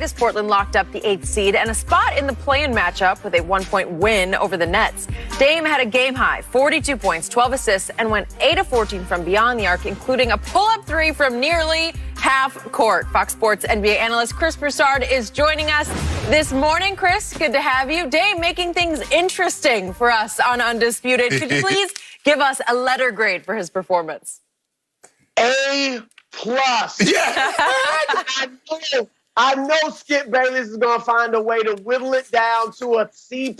as Portland locked up the 8th seed and a spot in the play-in matchup with a 1-point win over the Nets. Dame had a game-high 42 points, 12 assists, and went 8 of 14 from beyond the arc, including a pull-up three from nearly half court. Fox Sports NBA analyst Chris Broussard is joining us this morning. Chris, good to have you. Dame making things interesting for us on Undisputed. Could you please give us a letter grade for his performance? A+. Yeah. I know Skip Bayless is going to find a way to whittle it down to a C+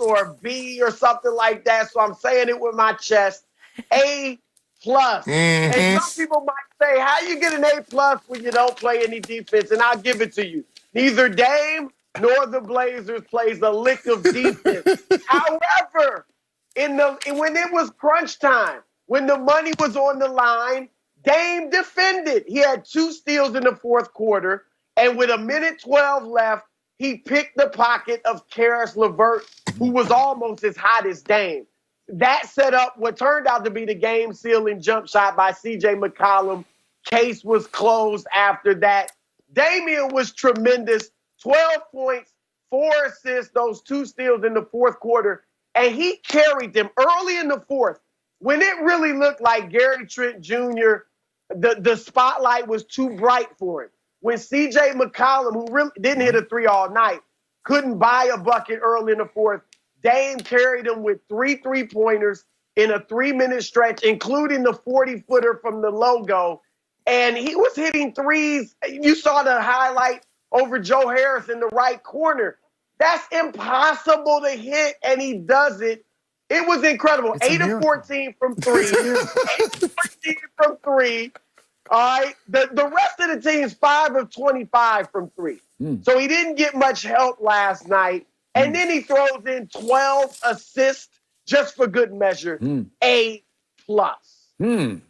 or a B or something like that. So I'm saying it with my chest. A+. And some people might say, how you get an A+ when you don't play any defense? And I'll give it to you. Neither Dame nor the Blazers plays a lick of defense. However, when it was crunch time, when the money was on the line, Dame defended. He had 2 steals in the fourth quarter, and with 1:12 left, he picked the pocket of Karis LeVert, who was almost as hot as Dame. That set up what turned out to be the game-sealing jump shot by C.J. McCollum. Case was closed after that. Damian was tremendous. 12 points, 4 assists, those 2 steals in the fourth quarter, and he carried them early in the fourth. When it really looked like Gary Trent Jr., the spotlight was too bright for him. When C.J. McCollum, who really didn't hit a 3 all night, couldn't buy a bucket early in the fourth, Dame carried him with 3 3-pointers in a 3-minute stretch, including the 40-footer from the logo. And he was hitting threes. You saw the highlight over Joe Harris in the right corner. That's impossible to hit, and he does it. It was incredible. 8 of 14 from 3. 8 of 14 from 3. All right. The rest of the team's 5 of 25 from 3. So he didn't get much help last night. And then he throws in 12 assists just for good measure. A+. Go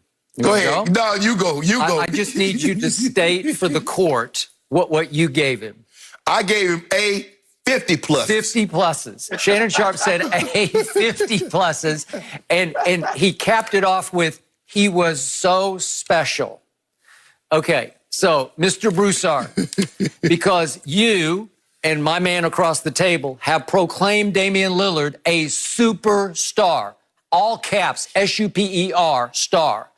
ahead. No, you go. You go. I just need you to state for the court what you gave him. I gave him A 50 plus. 50 pluses. Shannon Sharp said A 50 pluses. And he capped it off with, he was so special. Okay, so Mr. Broussard, because you and my man across the table have proclaimed Damian Lillard a superstar. All caps, S-U-P-E-R, star.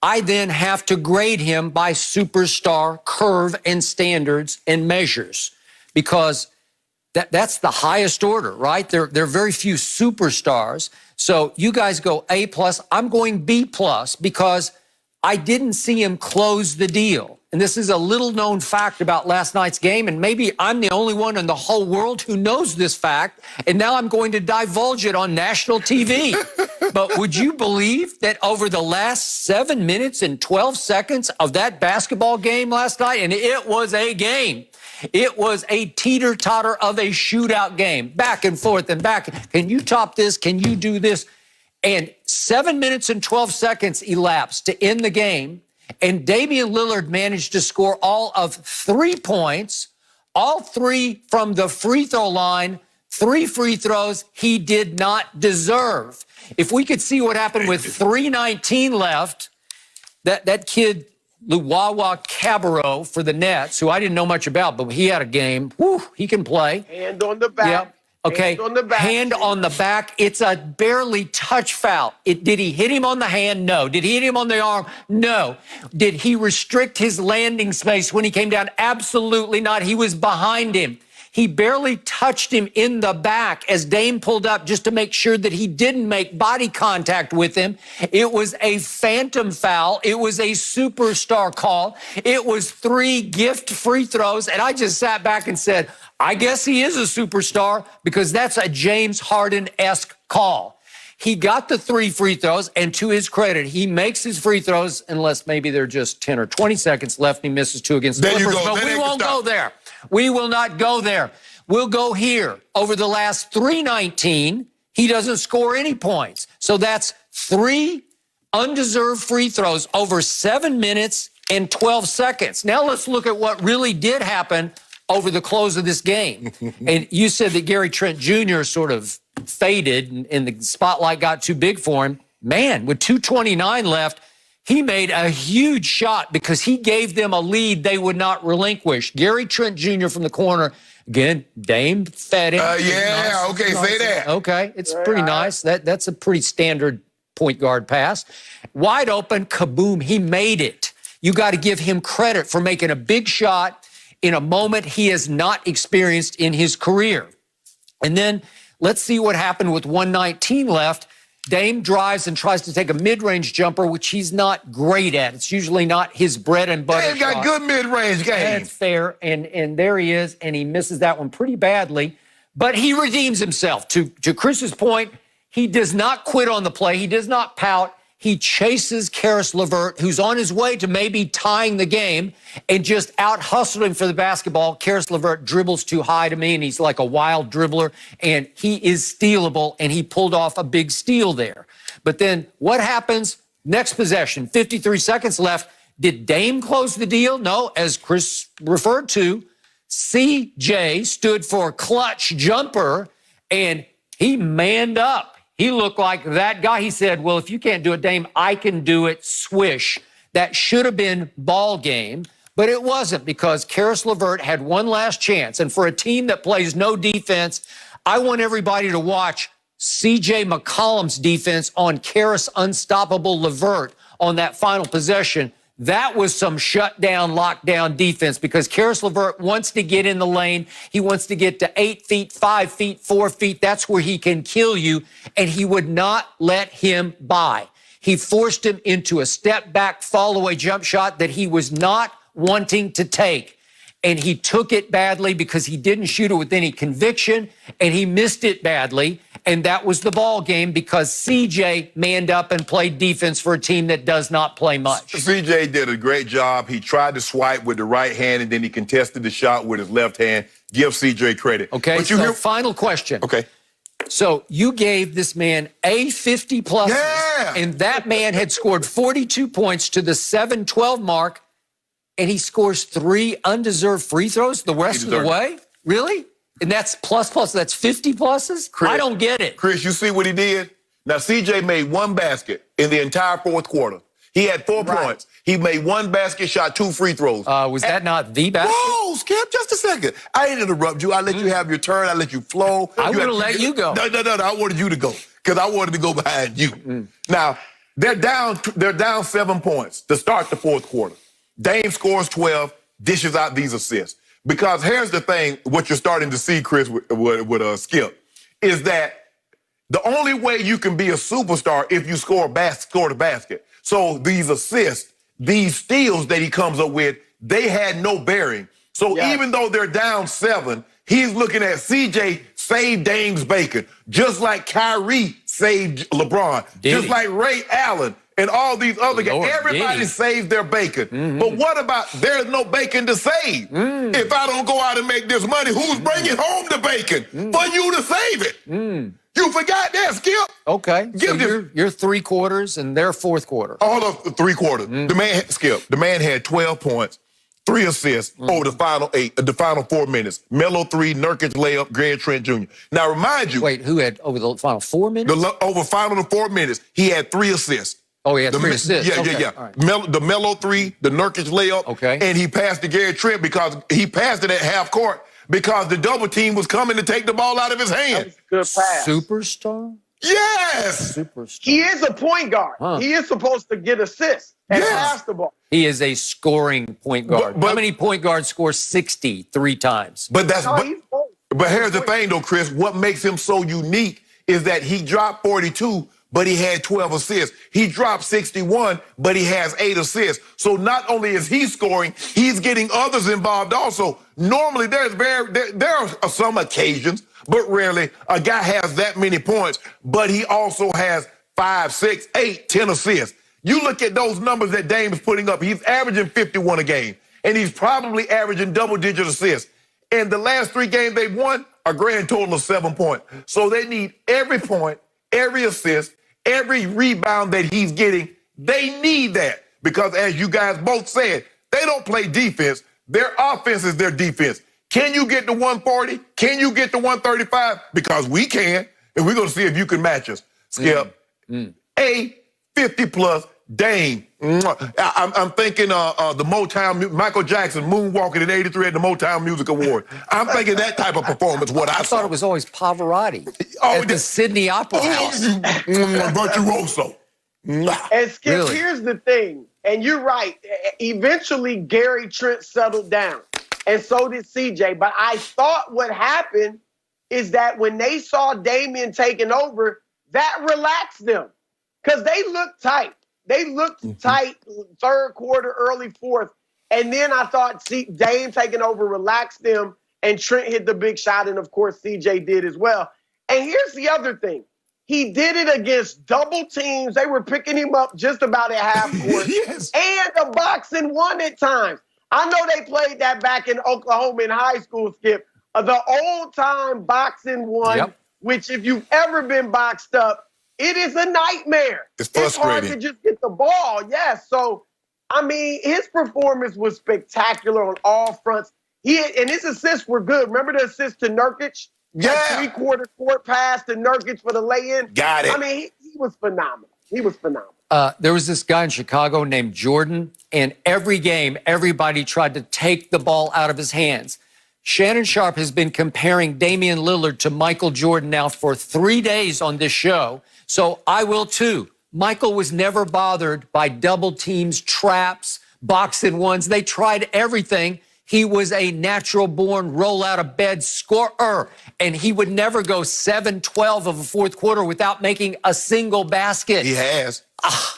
I then have to grade him by superstar curve and standards and measures because that's the highest order, right? There are very few superstars. So you guys go A+. I'm going B+ because I didn't see him close the deal. And this is a little-known fact about last night's game, and maybe I'm the only one in the whole world who knows this fact, and now I'm going to divulge it on national TV. But would you believe that over the last 7 minutes and 12 seconds of that basketball game last night, and it was a game, it was a teeter-totter of a shootout game, back and forth and back. Can you top this? Can you do this? And 7 minutes and 12 seconds elapsed to end the game, and Damian Lillard managed to score all of 3 points, all 3 from the free throw line, 3 free throws he did not deserve. If we could see what happened with 3:19 left, that kid, Luwawa Cabarro for the Nets, who I didn't know much about, but he had a game. Whew, he can play. Hand on the back. Yep. Okay, hand on the back. Hand on the back. It's a barely touch foul. Did he hit him on the hand? No. Did he hit him on the arm? No. Did he restrict his landing space when he came down? Absolutely not. He was behind him. He barely touched him in the back as Dame pulled up just to make sure that he didn't make body contact with him. It was a phantom foul. It was a superstar call. It was 3 gift free throws. And I just sat back and said, I guess he is a superstar because that's a James Harden-esque call. He got the 3 free throws, and to his credit, he makes his free throws unless maybe they're just 10 or 20 seconds left and he misses 2 against the Clippers. But we won't go there. We will not go there. We'll go here. Over the last 3:19, he doesn't score any points. So that's 3 undeserved free throws over 7 minutes and 12 seconds. Now let's look at what really did happen over the close of this game. And you said that Gary Trent Jr. sort of faded and the spotlight got too big for him. Man, with 2:29 left, He made a huge shot because he gave them a lead they would not relinquish. Gary Trent Jr. from the corner. Again, Dame fed him. Yeah, nice, okay, nice. say that. Okay, it's pretty nice. That's a pretty standard point guard pass. Wide open, kaboom, he made it. You got to give him credit for making a big shot in a moment he has not experienced in his career. And then let's see what happened with 1:19 left. Dame drives and tries to take a mid-range jumper, which he's not great at. It's usually not his bread and butter. Dame got good mid-range game. That's fair, and there he is, and he misses that one pretty badly. But he redeems himself. To Chris's point, he does not quit on the play. He does not pout. He chases Karis LeVert, who's on his way to maybe tying the game, and just out-hustled him for the basketball. Karis LeVert dribbles too high to me, and he's like a wild dribbler, and he is stealable, and he pulled off a big steal there. But then what happens? Next possession, 53 seconds left. Did Dame close the deal? No, as Chris referred to, CJ stood for clutch jumper, and he manned up. He looked like that guy. He said, well, if you can't do it, Dame, I can do it. Swish. That should have been ball game, but it wasn't because Karis LeVert had one last chance. And for a team that plays no defense, I want everybody to watch C.J. McCollum's defense on Karis unstoppable LeVert on that final possession. That was some shutdown, lockdown defense because Karis LeVert wants to get in the lane. He wants to get to 8 feet, 5 feet, 4 feet. That's where he can kill you, and he would not let him by. He forced him into a step-back, fall-away jump shot that he was not wanting to take, and he took it badly because he didn't shoot it with any conviction, and he missed it badly, and that was the ball game because CJ manned up and played defense for a team that does not play much. CJ did a great job. He tried to swipe with the right hand, and then he contested the shot with his left hand. Give CJ credit. Okay, but so final question. Okay. So you gave this man a 50-plus, and that man had scored 42 points to the 7-12 mark, and he scores 3 undeserved free throws the rest of the way? Really? And that's plus, that's 50 pluses? Chris, I don't get it. Chris, you see what he did? Now, CJ made 1 basket in the entire fourth quarter. He had 4 points. He made 1 basket, shot 2 free throws. Was that not the basket? Whoa, Skip, just a second. I didn't interrupt you. I let you have your turn. I let you flow. I would have let you go. No. I wanted you to go because I wanted to go behind you. Now, they're down 7 points to start the fourth quarter. Dame scores 12, dishes out these assists. Because here's the thing, what you're starting to see, Chris, with Skip, is that the only way you can be a superstar if you score the basket. So these assists, these steals that he comes up with, they had no bearing. So even though they're down 7, he's looking at CJ save Dame's bacon, just like Kyrie saved LeBron, just like Ray Allen and all these other guys. Everybody saves their bacon. But what about there's no bacon to save? If I don't go out and make this money, who's bringing home the bacon for you to save it? You forgot that, Skip. Okay. So you're 3 quarters and they're fourth quarter. All of the 3 quarters. The man had 12 points, 3 assists over the final 4 minutes. Melo 3, Nurkic layup, Gary Trent Jr. Now remind you. Wait, who had over the final 4 minutes? Over final 4 minutes, he had 3 assists. Oh, he had 3 assists. Yeah. Right. The Melo 3, the Nurkic layup. Okay. And he passed to Gary Trent because he passed it at half court because the double team was coming to take the ball out of his hand. Good pass. Superstar? Yes. Superstar. He is a point guard. He is supposed to get assists and pass the ball. He is a scoring point guard. But how many point guards score 60 3 times? But here's the thing, though, Chris. What makes him so unique is that he dropped 42, but he had 12 assists. He dropped 61, but he has 8 assists. So not only is he scoring, he's getting others involved also. Normally, there are some occasions, but rarely, a guy has that many points, but he also has 5, 6, 8, 10 assists. You look at those numbers that Dame is putting up, he's averaging 51 a game, and he's probably averaging double-digit assists. And the last 3 games they've won, a grand total of 7 points. So they need every point, every assist, every rebound that he's getting. They need that because, as you guys both said, they don't play defense. Their offense is their defense. Can you get to 140? Can you get to 135? Because we can, and we're going to see if you can match us. Skip, a 50-plus Dame. I'm thinking the Motown, Michael Jackson moonwalking in '83 at the Motown Music Award. I'm thinking that type of performance. What I saw. thought it was always Pavarotti at the Sydney Opera House. Virtuoso. And Skip, Really? here's the thing, and you're right. Eventually, Gary Trent settled down, and so did CJ. But I thought what happened is that when they saw Damian taking over, that relaxed them because they looked tight. They looked tight third quarter, early fourth. And then I thought Dame taking over relaxed them, and Trent hit the big shot, and, of course, CJ did as well. And here's the other thing. He did it against double teams. They were picking him up just about at half court. Yes. And a boxing one at times. I know they played that back in Oklahoma in high school, Skip. The old-time boxing one, which if you've ever been boxed up, it is a nightmare. It's frustrating. It's hard to just get the ball. Yes. So, I mean, his performance was spectacular on all fronts. And his assists were good. Remember the assist to Nurkic? Yeah. Three-quarter court pass to Nurkic for the lay-in. Got it. I mean, he was phenomenal. He was phenomenal. There was this guy in Chicago named Jordan, and every game, everybody tried to take the ball out of his hands. Shannon Sharpe has been comparing Damian Lillard to Michael Jordan now for 3 days on this show, so I will too. Michael was never bothered by double teams, traps, boxing ones. They tried everything. He was a natural-born roll-out-of-bed scorer, and he would never go 7-12 of a fourth quarter without making a single basket. He has.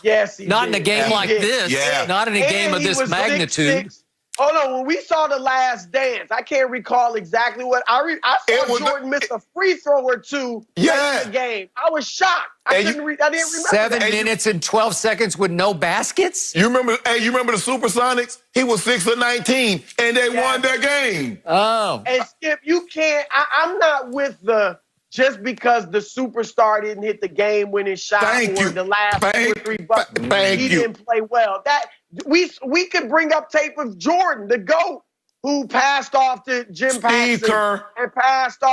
Yes, he Not did. in a game like this. Yeah. Not in a game of he this was magnitude. 6'6". Hold on, when we saw The Last Dance, I can't recall exactly what I saw. Jordan miss a free throw or two late in the game. I was shocked. I didn't remember 7 that. minutes and 12 seconds with no baskets? You remember the Supersonics? He was 6 of 19, and they won their game. Oh. And Skip, you can't. I'm not with the just because the superstar didn't hit the game-winning shot the last 2 or 3 buckets. He didn't play well. That we could bring up tape of Jordan, the GOAT, who passed off to Jim Paxson and passed off.